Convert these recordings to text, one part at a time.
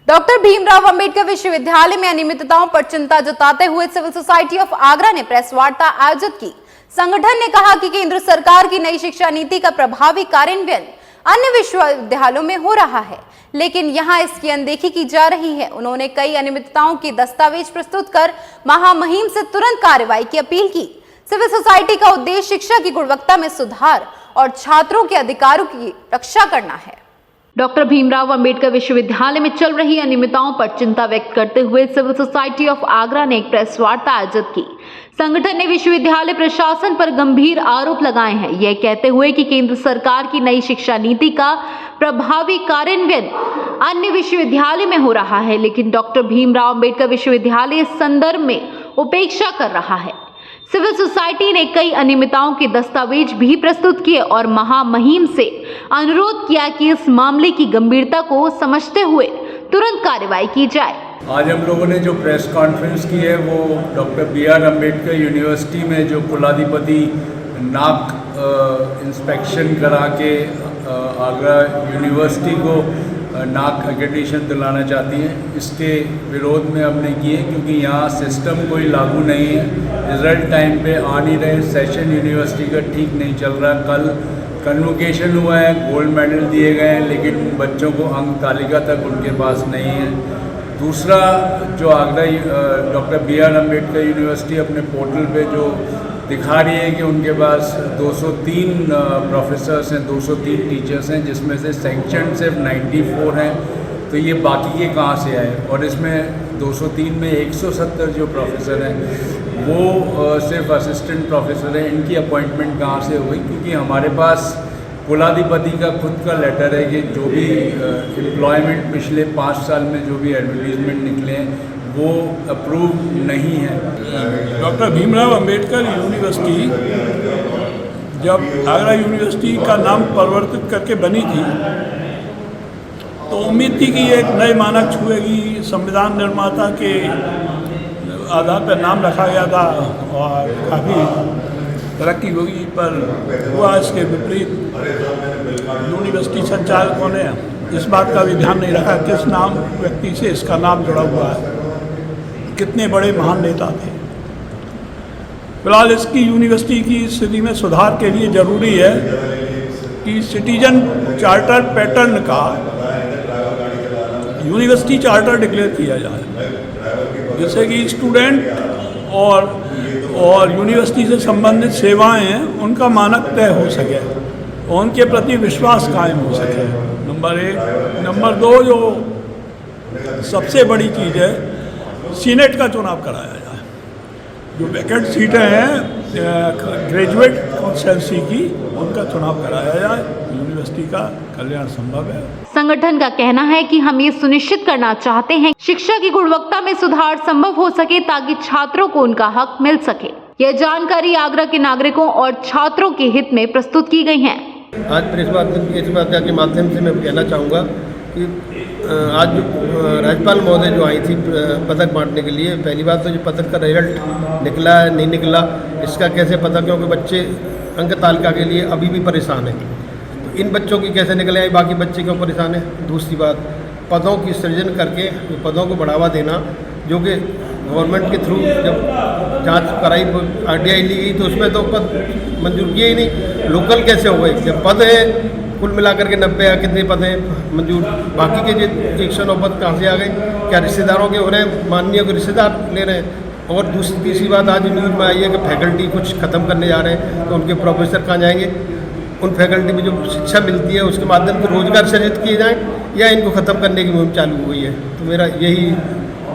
Doctor Bhimrao Ambedkar विश्वविद्यालय में अनियमितताओं पर चिंता जताते हुए सिविल सोसाइटी ऑफ आगरा ने प्रेस वार्ता आयोजित की। संगठन ने कहा कि केंद्र सरकार की नई शिक्षा नीति का प्रभावी कार्यान्वयन अन्य विश्वविद्यालयों में हो रहा है, लेकिन यहां इसकी अनदेखी की जा रही है। उन्होंने कई अनियमितताओं के दस्तावेज प्रस्तुत कर महामहिम से तुरंत कार्रवाई की अपील की। सिविल सोसाइटी का उद्देश्य शिक्षा की गुणवत्ता में सुधार और छात्रों के अधिकारों की रक्षा करना है। डॉक्टर भीमराव अंबेडकर विश्वविद्यालय में चल रही अनियमितताओं पर चिंता व्यक्त करते हुए सिविल सोसाइटी ऑफ आगरा ने एक प्रेस वार्ता आयोजित की। संगठन ने विश्वविद्यालय प्रशासन पर गंभीर आरोप लगाए हैं, यह कहते हुए कि केंद्र सरकार की नई शिक्षा नीति का प्रभावी कार्यान्वयन अन्य विश्वविद्यालय में हो रहा है, लेकिन डॉक्टर भीमराव अंबेडकर विश्वविद्यालय इस संदर्भ में उपेक्षा कर रहा है। सिविल सोसाइटी ने कई अनियमितताओं के दस्तावेज भी प्रस्तुत किए और महामहिम से अनुरोध किया कि इस मामले की गंभीरता को समझते हुए तुरंत कार्रवाई की जाए। आज हम लोगों ने जो प्रेस कॉन्फ्रेंस की है वो डॉक्टर बी.आर. अम्बेडकर यूनिवर्सिटी में जो कुलाधिपति नाक इंस्पेक्शन करा के आगरा यूनिवर्सिटी को नाक एक्रेडिटेशन दिलाना चाहती हैं, इसके विरोध में हमने किए, क्योंकि यहाँ सिस्टम कोई लागू नहीं है। रिजल्ट टाइम पे आ नहीं रहे, सेशन यूनिवर्सिटी का ठीक नहीं चल रहा। कल कन्वोकेशन हुआ है, गोल्ड मेडल दिए गए हैं, लेकिन बच्चों को अंक तालिका तक उनके पास नहीं है। दूसरा, जो Agra doctor B R. Ambedkar University अपने पोर्टल पे जो दिखा रही है कि उनके पास 203 प्रोफेसर्स हैं, 203 टीचर्स हैं, जिसमें से सैंक्शन सिर्फ 94 हैं, तो ये बाकी के कहाँ से आए? और इसमें 203 में 170 जो प्रोफेसर हैं वो सिर्फ असिस्टेंट प्रोफेसर हैं। इनकी अपॉइंटमेंट कहाँ से हुई? क्योंकि हमारे पास कुलाधिपति का खुद का लेटर है कि जो भी एम्प्लॉयमेंट पिछले 5 साल में जो भी एडवर्टीजमेंट निकले हैं वो अप्रूव नहीं है। डॉक्टर भीमराव अंबेडकर यूनिवर्सिटी जब आगरा यूनिवर्सिटी का नाम परिवर्तित करके बनी थी तो उम्मीद थी कि एक नए मानक छुएगी, संविधान निर्माता के आधार पर नाम रखा गया था और काफ़ी तरक्की होगी, पर हुआ इसके विपरीत। यूनिवर्सिटी संचालकों ने इस बात का भी ध्यान नहीं रखा किस नाम व्यक्ति से इसका नाम जुड़ा हुआ है, कितने बड़े महान नेता थे। फिलहाल इसकी यूनिवर्सिटी की स्थिति में सुधार के लिए ज़रूरी है कि सिटीजन चार्टर पैटर्न का यूनिवर्सिटी चार्टर डिक्लेयर किया जाए, जिससे कि स्टूडेंट और यूनिवर्सिटी से संबंधित सेवाएं हैं उनका मानक तय हो सके और उनके प्रति विश्वास कायम हो सके। नंबर 1। नंबर 2, जो सबसे बड़ी चीज़ है, सीनेट का चुनाव कराया जाए। जो वैकेंट सीटें हैं ग्रेजुएट कॉन्स्टिट्यूंसी की, उनका चुनाव कराया जाए। यूनिवर्सिटी का कल्याण संभव है। संगठन का कहना है कि हम ये सुनिश्चित करना चाहते हैं शिक्षा की गुणवत्ता में सुधार संभव हो सके ताकि छात्रों को उनका हक मिल सके। यह जानकारी आगरा के नागरिकों और छात्रों के हित में प्रस्तुत की गई है। आज प्रेस वार्ता के माध्यम से मैं कहना चाहूँगा कि आज राज्यपाल महोदय जो आई थी पदक बांटने के लिए, पहली बात तो जो पदक का रिजल्ट निकला है नहीं निकला इसका कैसे पता, क्योंकि बच्चे अंक तालिका के लिए अभी भी परेशान हैं। तो इन बच्चों की कैसे निकले आई, बाकी बच्चे क्यों परेशान हैं? दूसरी बात, पदों की सृजन करके पदों को बढ़ावा देना, जो कि गवर्नमेंट के थ्रू जब जांच कराई RTI ली गई तो उसमें तो पद मंजूर किए ही नहीं। लोकल कैसे हो गए? जब पद है कुल मिलाकर के 90 या कितने पद हैं मंजूर, बाकी के जो 109 पद कहाँ से आ गए? क्या रिश्तेदारों के हो रहे हैं? माननीय को रिश्तेदार ले रहे हैं। और तीसरी बात आज न्यूज़ में आई है कि फैकल्टी कुछ ख़त्म करने जा रहे हैं, तो उनके प्रोफेसर कहाँ जाएंगे? उन फैकल्टी में जो शिक्षा मिलती है उसके माध्यम से रोजगार सृजित किए जाएँ या इनको ख़त्म करने की मुहिम चालू हुई है? तो मेरा यही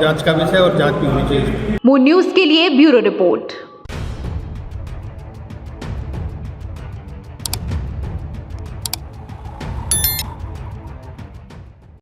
जाँच का विषय और जाँच भी होनी चाहिए। मून न्यूज़ के लिए ब्यूरो रिपोर्ट।